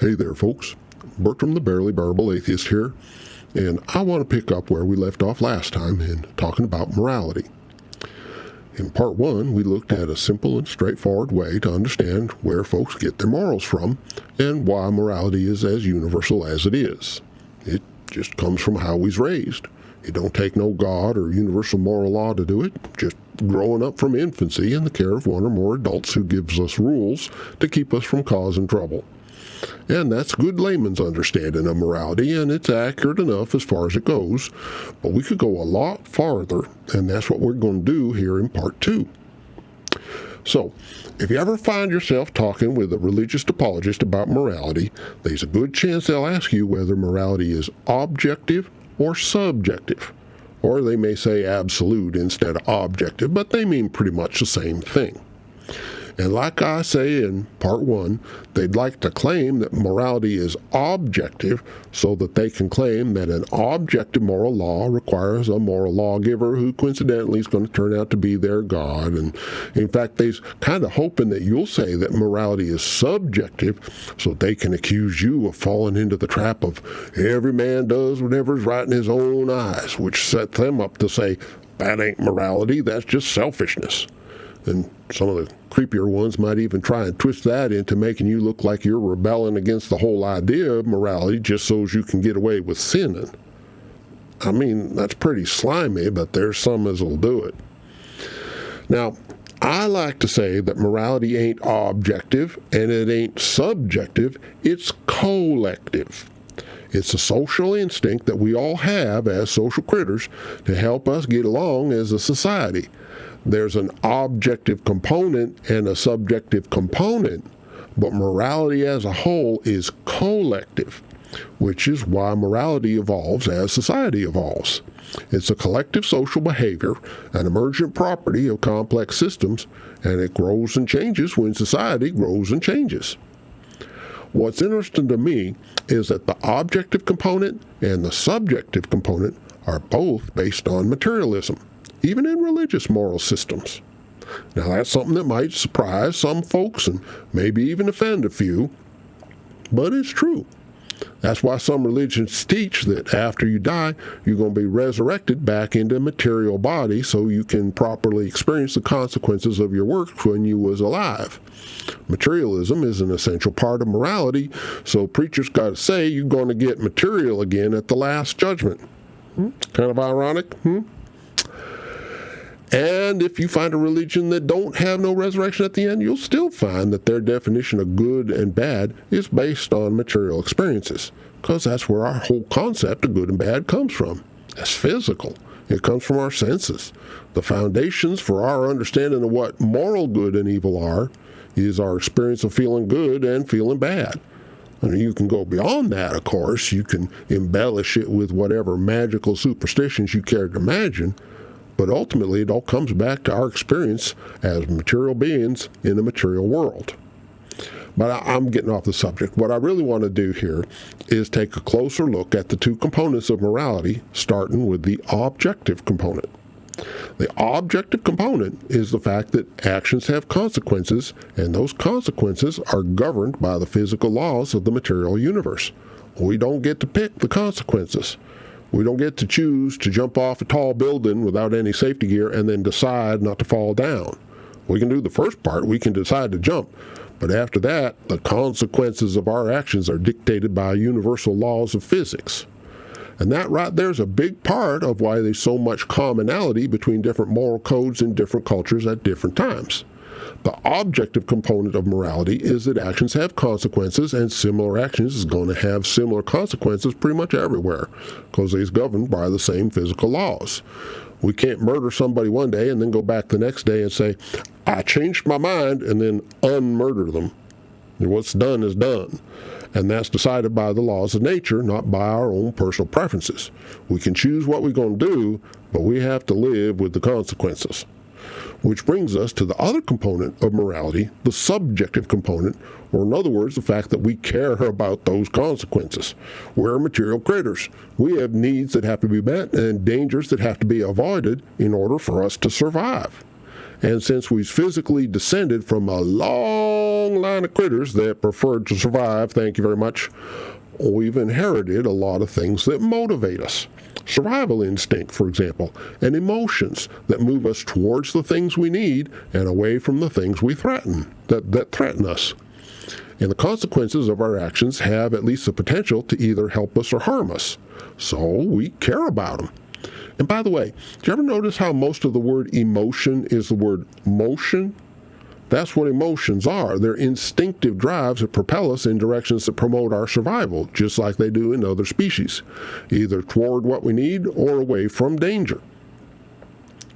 Hey there, folks. Bertram the Barely Bearable Atheist here, and I want to pick up where we left off last time in talking about morality. In part one, we looked at a simple and straightforward way to understand where folks get their morals from and why morality is as universal as it is. It just comes from how we's raised. It don't take no God or universal moral law to do it, just growing up from infancy in the care of one or more adults who gives us rules to keep us from causing trouble. And that's good layman's understanding of morality, and it's accurate enough as far as it goes, but we could go a lot farther, and that's what we're going to do here in part two. So, if you ever find yourself talking with a religious apologist about morality, there's a good chance they'll ask you whether morality is objective or subjective. Or they may say absolute instead of objective, but they mean pretty much the same thing. And like I say in part one, they'd like to claim that morality is objective so that they can claim that an objective moral law requires a moral lawgiver who coincidentally is going to turn out to be their God. And in fact, they're kind of hoping that you'll say that morality is subjective so they can accuse you of falling into the trap of every man does whatever's right in his own eyes, which set them up to say, that ain't morality, that's just selfishness. And some of the creepier ones might even try and twist that into making you look like you're rebelling against the whole idea of morality just so as you can get away with sinning. I mean, that's pretty slimy, but there's some as'll do it. Now, I like to say that morality ain't objective and it ain't subjective, it's collective. It's a social instinct that we all have as social critters to help us get along as a society. There's an objective component and a subjective component, but morality as a whole is collective, which is why morality evolves as society evolves. It's a collective social behavior, an emergent property of complex systems, and it grows and changes when society grows and changes. What's interesting to me is that the objective component and the subjective component are both based on materialism, even in religious moral systems. Now, that's something that might surprise some folks and maybe even offend a few, but it's true. That's why some religions teach that after you die, you're going to be resurrected back into a material body so you can properly experience the consequences of your work when you was alive. Materialism is an essential part of morality, so preachers got to say you're going to get material again at the last judgment. Kind of ironic, And if you find a religion that don't have no resurrection at the end, you'll still find that their definition of good and bad is based on material experiences, because that's where our whole concept of good and bad comes from. It's physical. It comes from our senses. The foundations for our understanding of what moral good and evil are is our experience of feeling good and feeling bad. And you can go beyond that, of course. You can embellish it with whatever magical superstitions you care to imagine, but ultimately, it all comes back to our experience as material beings in a material world. But I'm getting off the subject. What I really want to do here is take a closer look at the two components of morality, starting with the objective component. The objective component is the fact that actions have consequences, and those consequences are governed by the physical laws of the material universe. We don't get to pick the consequences. We don't get to choose to jump off a tall building without any safety gear and then decide not to fall down. We can do the first part. We can decide to jump. But after that, the consequences of our actions are dictated by universal laws of physics. And that right there is a big part of why there's so much commonality between different moral codes in different cultures at different times. The objective component of morality is that actions have consequences, and similar actions is going to have similar consequences pretty much everywhere, because it's governed by the same physical laws. We can't murder somebody one day and then go back the next day and say, I changed my mind, and then unmurder them. What's done is done. And that's decided by the laws of nature, not by our own personal preferences. We can choose what we're going to do, but we have to live with the consequences. Which brings us to the other component of morality, the subjective component, or in other words, the fact that we care about those consequences. We're material critters. We have needs that have to be met and dangers that have to be avoided in order for us to survive. And since we've physically descended from a long long line of critters that preferred to survive, thank you very much, we've inherited a lot of things that motivate us. Survival instinct, for example, and emotions that move us towards the things we need and away from the things we threaten, that threaten us. And the consequences of our actions have at least the potential to either help us or harm us. So we care about them. And by the way, do you ever notice how most of the word emotion is the word motion? That's what emotions are. They're instinctive drives that propel us in directions that promote our survival, just like they do in other species, either toward what we need or away from danger.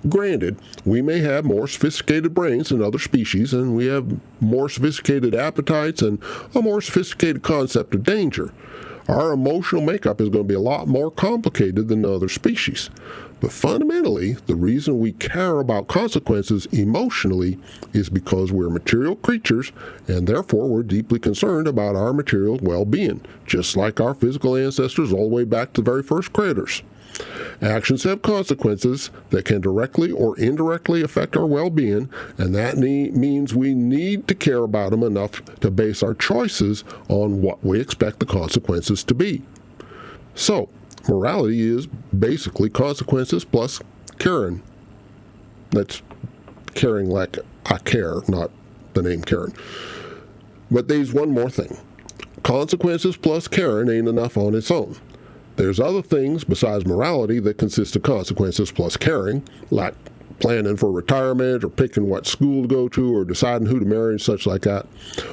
Granted, we may have more sophisticated brains than other species, and we have more sophisticated appetites and a more sophisticated concept of danger. Our emotional makeup is going to be a lot more complicated than other species. But fundamentally, the reason we care about consequences emotionally is because we're material creatures, and therefore we're deeply concerned about our material well-being, just like our physical ancestors all the way back to the very first critters. Actions have consequences that can directly or indirectly affect our well-being, and that means we need to care about them enough to base our choices on what we expect the consequences to be. So, morality is basically consequences plus caring. That's caring like I care, not the name Karen. But there's one more thing. Consequences plus caring ain't enough on its own. There's other things besides morality that consist of consequences plus caring, like planning for retirement or picking what school to go to or deciding who to marry and such like that.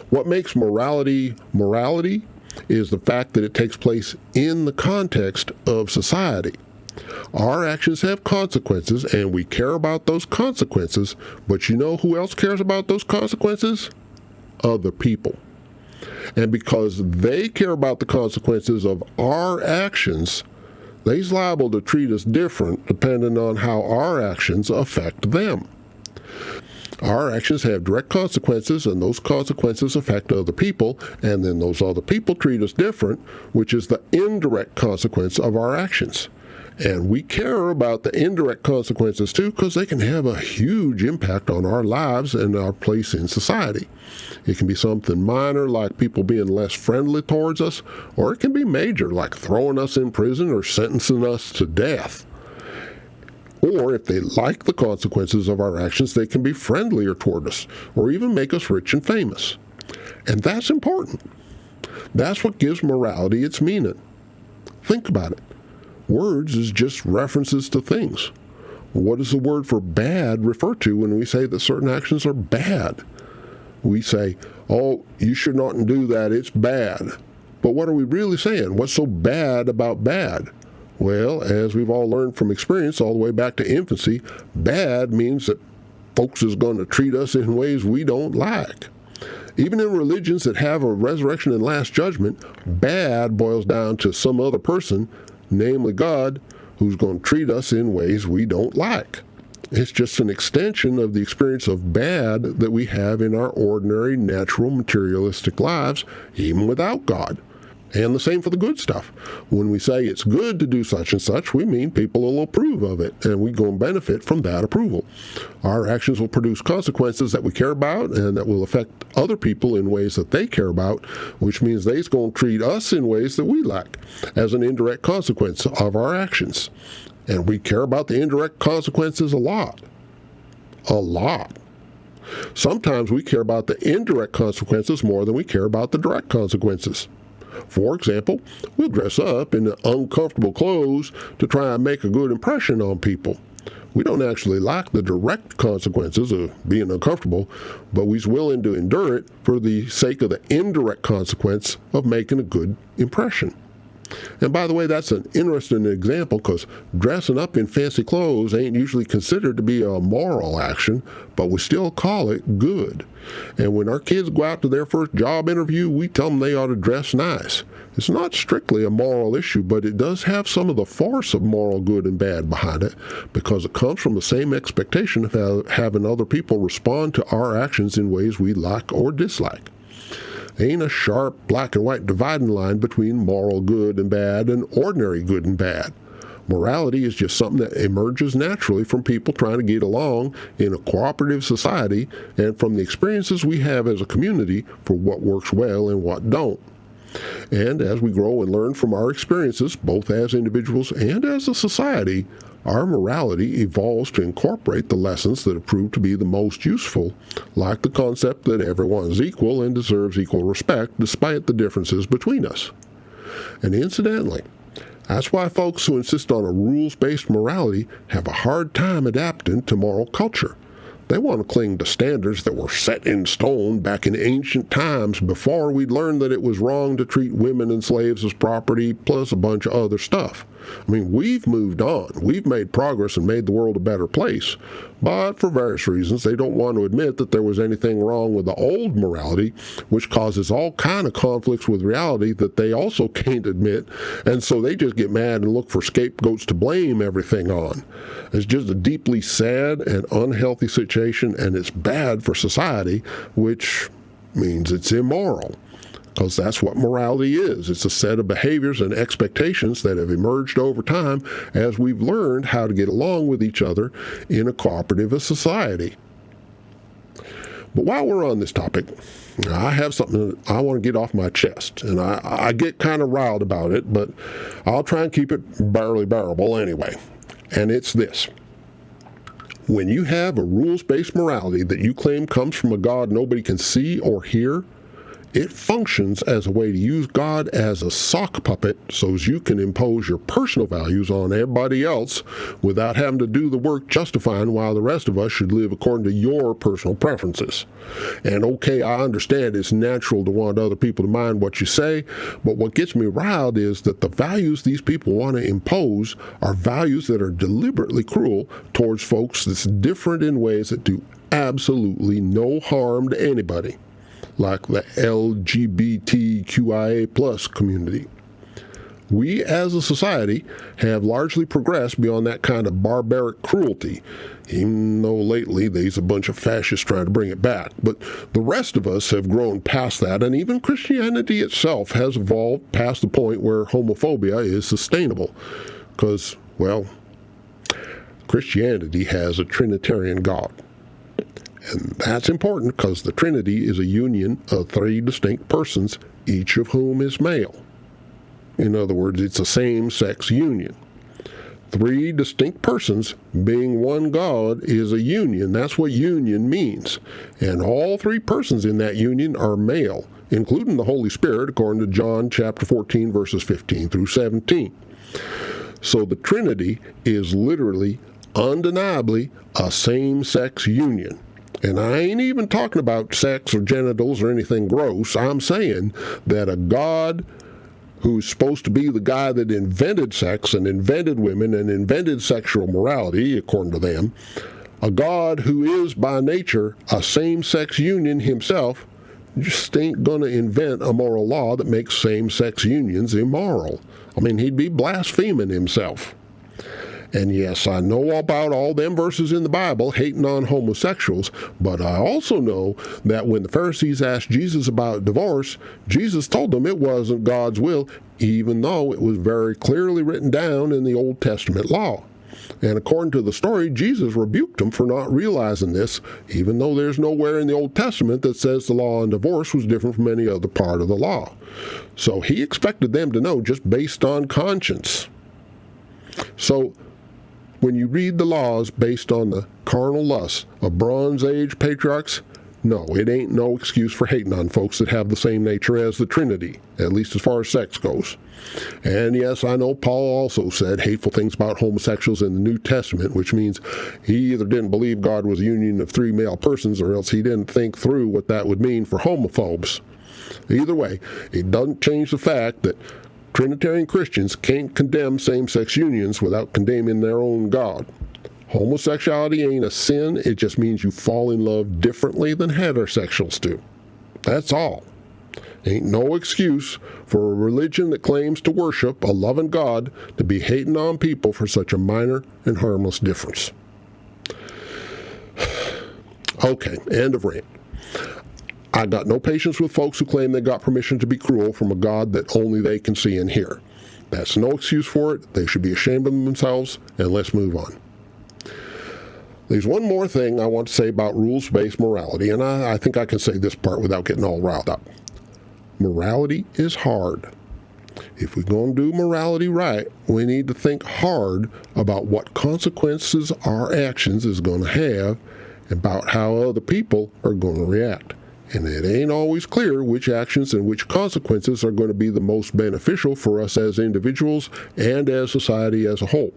What makes morality is the fact that it takes place in the context of society. Our actions have consequences, and we care about those consequences, but you know who else cares about those consequences? Other people. And because they care about the consequences of our actions, they's liable to treat us different depending on how our actions affect them. Our actions have direct consequences, and those consequences affect other people, and then those other people treat us different, which is the indirect consequence of our actions. And we care about the indirect consequences too, because they can have a huge impact on our lives and our place in society. It can be something minor, like people being less friendly towards us, or it can be major, like throwing us in prison or sentencing us to death. Or if they like the consequences of our actions, they can be friendlier toward us, or even make us rich and famous. And that's important. That's what gives morality its meaning. Think about it. Words is just references to things. What does the word for bad refer to when we say that certain actions are bad? We say, oh, you should not do that, it's bad. But what are we really saying? What's so bad about bad? Well, as we've all learned from experience all the way back to infancy, bad means that folks is going to treat us in ways we don't like. Even in religions that have a resurrection and last judgment, bad boils down to some other person, namely God, who's going to treat us in ways we don't like. It's just an extension of the experience of bad that we have in our ordinary, natural, materialistic lives, even without God. And the same for the good stuff. When we say it's good to do such and such, we mean people will approve of it, and we're going to benefit from that approval. Our actions will produce consequences that we care about and that will affect other people in ways that they care about, which means they're going to treat us in ways that we like, as an indirect consequence of our actions. And we care about the indirect consequences a lot. A lot. Sometimes we care about the indirect consequences more than we care about the direct consequences. For example, we'll dress up in uncomfortable clothes to try and make a good impression on people. We don't actually like the direct consequences of being uncomfortable, but we're willing to endure it for the sake of the indirect consequence of making a good impression. And by the way, that's an interesting example because dressing up in fancy clothes ain't usually considered to be a moral action, but we still call it good. And when our kids go out to their first job interview, we tell them they ought to dress nice. It's not strictly a moral issue, but it does have some of the force of moral good and bad behind it because it comes from the same expectation of having other people respond to our actions in ways we like or dislike. Ain't a sharp black and white dividing line between moral good and bad and ordinary good and bad. Morality is just something that emerges naturally from people trying to get along in a cooperative society and from the experiences we have as a community for what works well and what don't. And as we grow and learn from our experiences, both as individuals and as a society, our morality evolves to incorporate the lessons that have proved to be the most useful, like the concept that everyone is equal and deserves equal respect despite the differences between us. And incidentally, that's why folks who insist on a rules-based morality have a hard time adapting to moral culture. They want to cling to standards that were set in stone back in ancient times before we'd learned that it was wrong to treat women and slaves as property, plus a bunch of other stuff. I mean, we've moved on. We've made progress and made the world a better place. But for various reasons, they don't want to admit that there was anything wrong with the old morality, which causes all kind of conflicts with reality that they also can't admit. And so they just get mad and look for scapegoats to blame everything on. It's just a deeply sad and unhealthy situation, and it's bad for society, which means it's immoral. Because that's what morality is. It's a set of behaviors and expectations that have emerged over time as we've learned how to get along with each other in a cooperative society. But while we're on this topic, I have something that I want to get off my chest. And I get kind of riled about it, but I'll try and keep it barely bearable anyway. And it's this. When you have a rules-based morality that you claim comes from a God nobody can see or hear, it functions as a way to use God as a sock puppet so as you can impose your personal values on everybody else without having to do the work justifying why the rest of us should live according to your personal preferences. And okay, I understand it's natural to want other people to mind what you say, but what gets me riled is that the values these people want to impose are values that are deliberately cruel towards folks that's different in ways that do absolutely no harm to anybody, like the LGBTQIA+ community. We as a society have largely progressed beyond that kind of barbaric cruelty, even though lately there's a bunch of fascists trying to bring it back. But the rest of us have grown past that, and even Christianity itself has evolved past the point where homophobia is sustainable. Because, well, Christianity has a Trinitarian God. And that's important because the Trinity is a union of three distinct persons, each of whom is male. In other words, it's a same-sex union. Three distinct persons being one God is a union. That's what union means. And all three persons in that union are male, including the Holy Spirit, according to John chapter 14, verses 15 through 17. So the Trinity is literally, undeniably, a same-sex union. And I ain't even talking about sex or genitals or anything gross. I'm saying that a God who's supposed to be the guy that invented sex and invented women and invented sexual morality, according to them, a God who is by nature a same-sex union himself, just ain't going to invent a moral law that makes same-sex unions immoral. I mean, he'd be blaspheming himself. And yes, I know about all them verses in the Bible hating on homosexuals, but I also know that when the Pharisees asked Jesus about divorce, Jesus told them it wasn't God's will, even though it was very clearly written down in the Old Testament law. And according to the story, Jesus rebuked them for not realizing this, even though there's nowhere in the Old Testament that says the law on divorce was different from any other part of the law. So he expected them to know just based on conscience. So when you read the laws based on the carnal lusts of Bronze Age patriarchs, no, it ain't no excuse for hating on folks that have the same nature as the Trinity, at least as far as sex goes. And yes, I know Paul also said hateful things about homosexuals in the New Testament, which means he either didn't believe God was a union of three male persons or else he didn't think through what that would mean for homophobes. Either way, it doesn't change the fact that Trinitarian Christians can't condemn same-sex unions without condemning their own God. Homosexuality ain't a sin, it just means you fall in love differently than heterosexuals do. That's all. Ain't no excuse for a religion that claims to worship a loving God to be hating on people for such a minor and harmless difference. Okay, end of rant. I got no patience with folks who claim they got permission to be cruel from a God that only they can see and hear. That's no excuse for it. They should be ashamed of themselves, and let's move on. There's one more thing I want to say about rules-based morality, and I think I can say this part without getting all riled up. Morality is hard. If we're going to do morality right, we need to think hard about what consequences our actions is going to have, about how other people are going to react. And it ain't always clear which actions and which consequences are going to be the most beneficial for us as individuals and as society as a whole.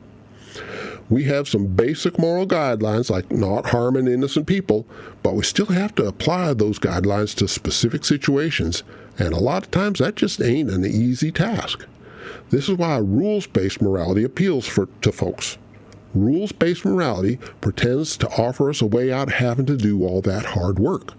We have some basic moral guidelines like not harming innocent people, but we still have to apply those guidelines to specific situations, and a lot of times that just ain't an easy task. This is why rules-based morality appeals to folks. Rules-based morality pretends to offer us a way out of having to do all that hard work.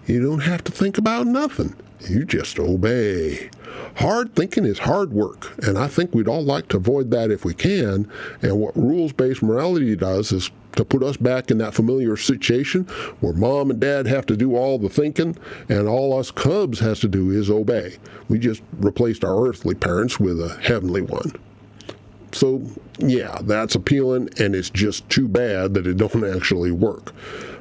You don't have to think about nothing. You just obey. Hard thinking is hard work, and I think we'd all like to avoid that if we can, and what rules-based morality does is to put us back in that familiar situation where mom and dad have to do all the thinking, and all us cubs has to do is obey. We just replaced our earthly parents with a heavenly one. So, yeah, that's appealing, and it's just too bad that it don't actually work.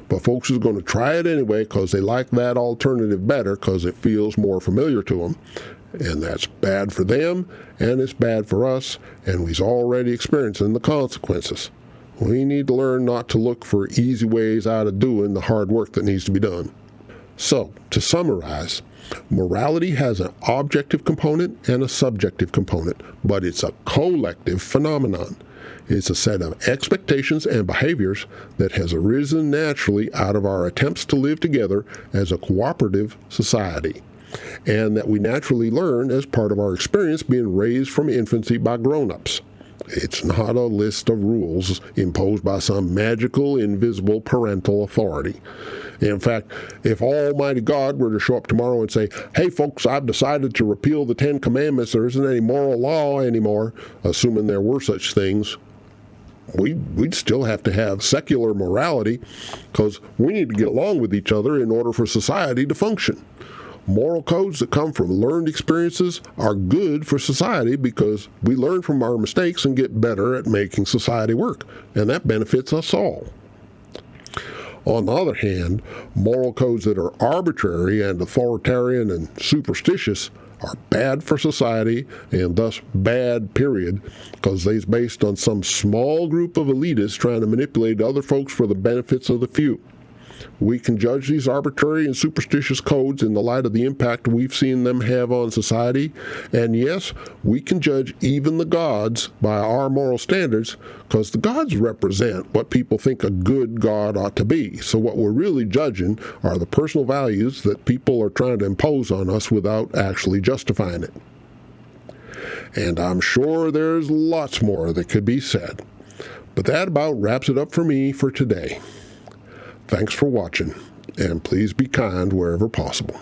But folks is going to try it anyway because they like that alternative better because it feels more familiar to them. And that's bad for them, and it's bad for us, and we's already experiencing the consequences. We need to learn not to look for easy ways out of doing the hard work that needs to be done. So, to summarize, morality has an objective component and a subjective component, but it's a collective phenomenon. It's a set of expectations and behaviors that has arisen naturally out of our attempts to live together as a cooperative society, and that we naturally learn as part of our experience being raised from infancy by grown-ups. It's not a list of rules imposed by some magical, invisible parental authority. In fact, if Almighty God were to show up tomorrow and say, "Hey folks, I've decided to repeal the 10 Commandments, there isn't any moral law anymore," assuming there were such things, we'd still have to have secular morality because we need to get along with each other in order for society to function. Moral codes that come from learned experiences are good for society because we learn from our mistakes and get better at making society work, and that benefits us all. On the other hand, moral codes that are arbitrary and authoritarian and superstitious are bad for society, and thus bad, period, because they're based on some small group of elitists trying to manipulate other folks for the benefits of the few. We can judge these arbitrary and superstitious codes in the light of the impact we've seen them have on society, and yes, we can judge even the gods by our moral standards, because the gods represent what people think a good God ought to be. So what we're really judging are the personal values that people are trying to impose on us without actually justifying it. And I'm sure there's lots more that could be said, but that about wraps it up for me for today. Thanks for watching, and please be kind wherever possible.